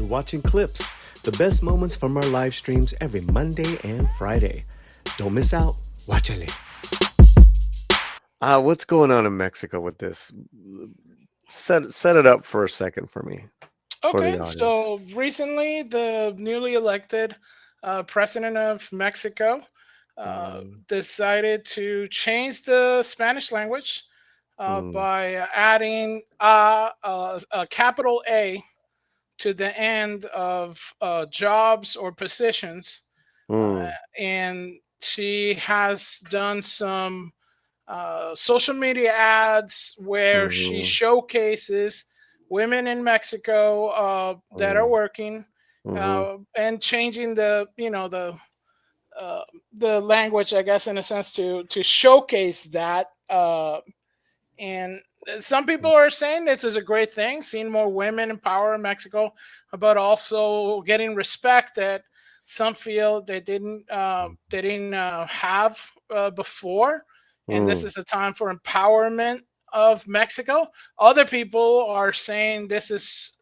watching clips, the best moments from our live streams every Monday and Friday. Don't miss out. Watchale. What's going on in Mexico with this? Set it up for a second for me, for the Okay, audience. so recently the newly elected president of Mexico Mm, decided to change the Spanish language mm, by adding a capital A to the end of jobs or positions. Uh, mm, and she has done some social media ads where she mhm, showcases women in Mexico that are mm, working mhm, and changing the language, I guess, in a sense to showcase that. And some people are saying this is a great thing, seeing more women in power in Mexico, but also getting respect that some feel they didn't have before. And this mm. is a time for empowerment of Mexico. Other people are saying this is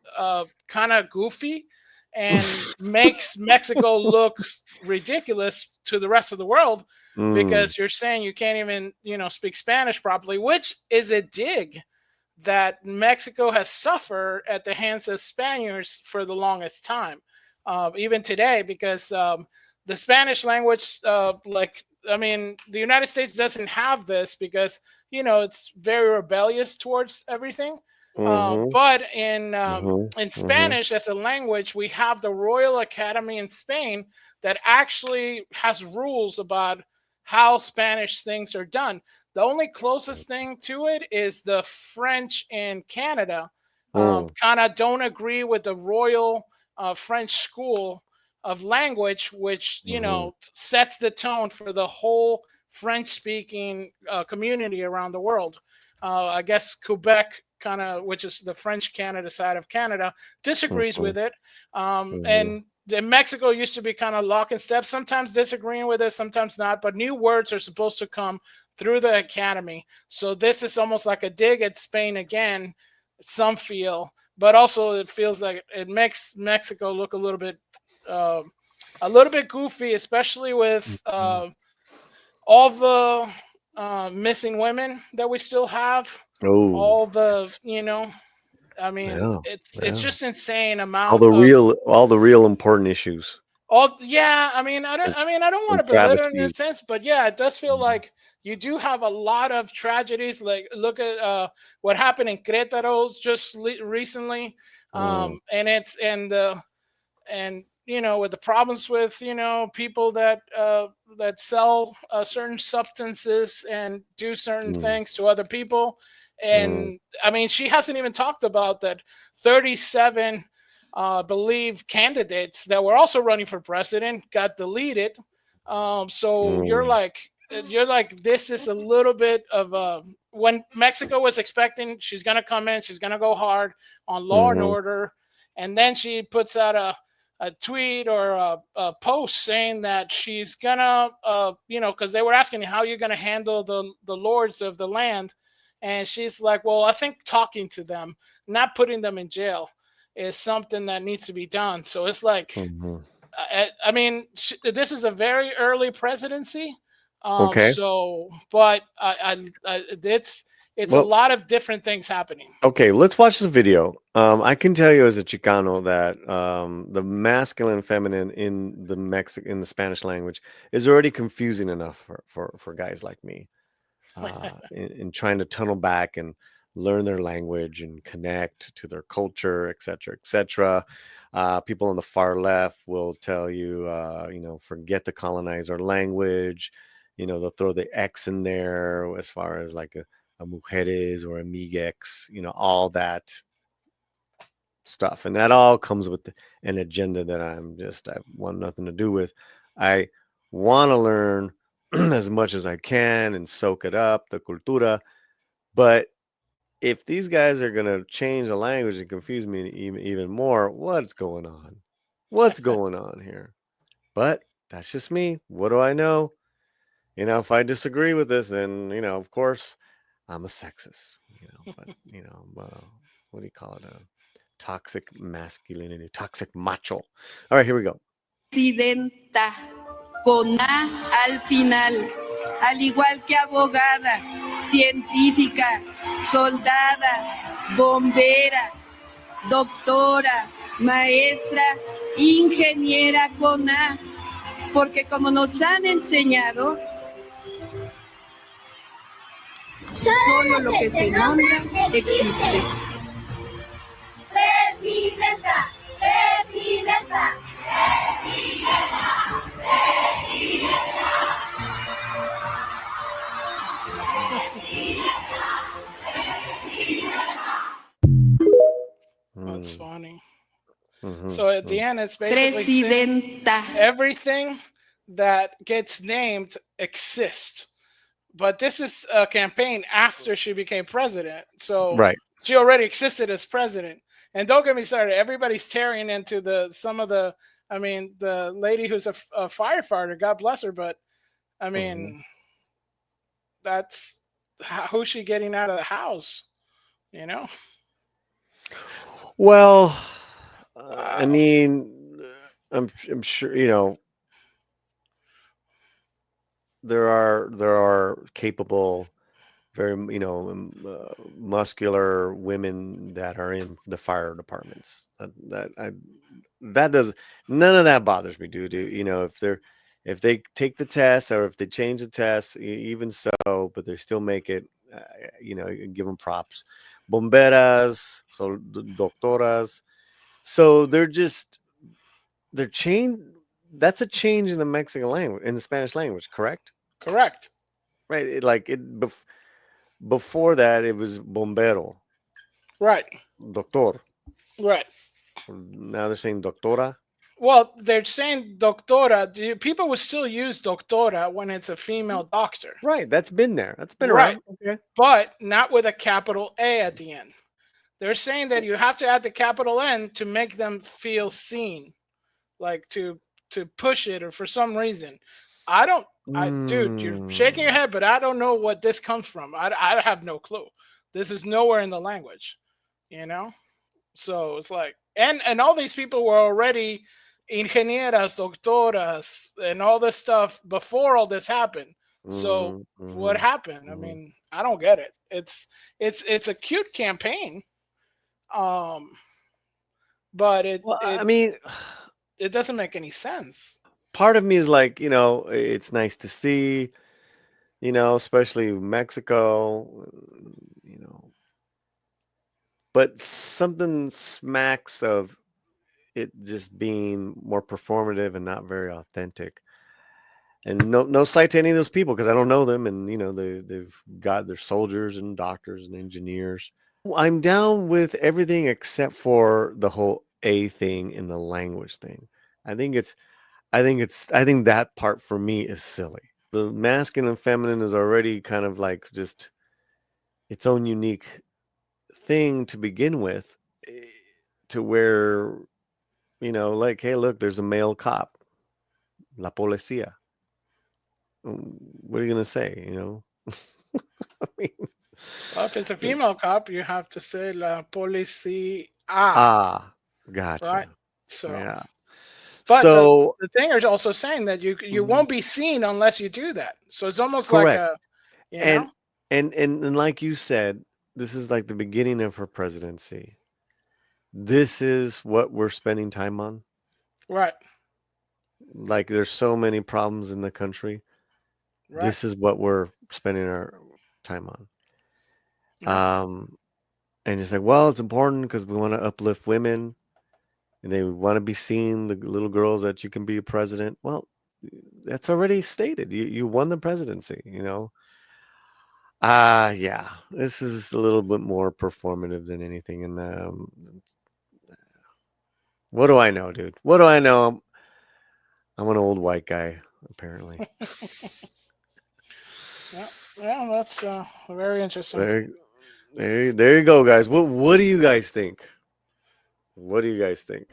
kind of goofy and makes Mexico look ridiculous to the rest of the world Mm, because you're saying you can't even speak Spanish properly, which is a dig that Mexico has suffered at the hands of Spaniards for the longest time, even today, because the Spanish language, the United States doesn't have this because it's very rebellious towards everything. mhm, But in mhm, mhm, Spanish as a language, we have the Royal Academy in Spain that actually has rules about how Spanish things are done. The only closest thing to it is the French in Canada. mm, Kind of don't agree with the Royal French School of Language, which mhm, sets the tone for the whole French-speaking community around the world. I guess Quebec, kind of, which is the French Canada side of Canada, disagrees mhm, with it, mhm, and Mexico used to be kind of lock and step, sometimes disagreeing with it, sometimes not. But new words are supposed to come through the academy. So this is almost like a dig at Spain again, some feel, but also it feels like it makes Mexico look uh, a little bit goofy, especially with mhm. all the missing women that we still have. Oh, All the, that's I mean, yeah, it's yeah. just insane amount of All the real important issues all. Yeah, I mean, and, I don't want to belittle it in a travesties. sense, but yeah, it does feel Mhm, like you do have a lot of tragedies. Like look at what happened in Querétaro just recently, mm, and with the problems with people that sell certain substances and do certain mm, things to other people. mm, And I mean, she hasn't even talked about that 37 believe candidates that were also running for president got deleted. So mm, you're like, this is a little bit of a, when Mexico was expecting she's going to come in, she's going to go hard on law and mhm, order, and then she puts out a tweet or a post saying that she's gonna, because they were asking how you're gonna handle the lords of the land, and she's like, well, I think talking to them, not putting them in jail, is something that needs to be done. So it's like, mhm. I mean, this is a very early presidency, Okay. but it's a Well, lot of different things happening. okay, let's watch this video. I can tell you as a Chicano that the masculine and feminine in in the Spanish language is already confusing enough for guys like me. In trying to tunnel back and learn their language and connect to their culture, et cetera, et cetera. People on the far left will tell you, forget the colonizer language. They'll throw the X in there as far as like a mujeres or amigex, all that stuff. And that all comes with an agenda that I want nothing to do with. I want to learn as much as I can and soak it up, the cultura. But if these guys are going to change the language and confuse me even more, what's going on? What's going on here? But that's just me. What do I know? If I disagree with this, then, of course, I'm a sexist, but, what do you call it? Toxic masculinity, toxic macho. All right, here we go. Presidenta, con A al final, al igual que abogada, científica, soldada, bombera, doctora, maestra, ingeniera con A, porque como nos han enseñado, solo lo que se nombra existe. Presidenta, presidenta. That's funny. Mhm, So at the end, it's basically saying Presidenta. everything that gets named exists. But this is a campaign after she became president. So right. she already existed as president. And don't get me started, everybody's tearing into some of the, I mean, the lady who's a firefighter, God bless her, but I Mhm. mean, that's who's she getting out of the house, you know? Well, I Wow. mean, I'm sure there are capable, very muscular women that are in the fire departments. That does none of that bothers me, dude. If they take the test or if they change the test, even so, but they still make it. You give them props. Bomberas, so doctoras. So they're changed. That's a change in the Mexican language, in the Spanish language, correct? Correct. Right. Before that, it was bombero, Right. doctor. Right. Now they're saying doctora. Well, they're saying doctora. People will still use doctora when it's a female doctor. Right. That's been there. That's been Right. around. Okay. But not with a capital A at the end. They're saying that you have to add the capital N to make them feel seen, like to push it or for some reason. I don't. Dude, you're shaking your Mm. head, but I don't know what this comes from. I have no clue. This is nowhere in the language, you know. So it's like, and all these people were already ingenieras, doctoras, and all this stuff before all this happened. So Mm-hmm, what mm-hmm, happened? I mm-hmm. mean, I don't get it. It's a cute campaign, um, but it Well, I it mean, it doesn't make any sense. part of me is like, it's nice to see, especially Mexico, you know, but something smacks of it just being more performative and not very authentic. And no slight to any of those people because I don't know them, and they've got their soldiers and doctors and engineers. I'm down with everything except for the whole A thing in the language thing. I think it's I think that part for me is silly. The masculine and feminine is already kind of like just its own unique thing to begin with, eh, to where like, hey, look, there's a male cop, la policía. What are you gonna say? I mean, Well, if it's a female cop, you have to say la policía, ah, right? gotcha. So, Yeah. but the So the thing is also saying that you mhm, won't be seen unless you do that. So it's almost like correct. a, you And know, and like you said, this is like the beginning of her presidency. This is what we're spending time on. right, Like there's so many problems in the country. right, This is what we're spending our time on. right. And it's like, well, it's important because we want to uplift women and they want to be seen, the little girls, that you can be a president. Well, that's already stated. You won the presidency. Yeah, this is a little bit more performative than anything. And what do I know, dude? What do I know? I'm an old white guy, apparently. Yeah, yeah, that's very interesting. There, there you go, guys. What do you guys think? What do you guys think?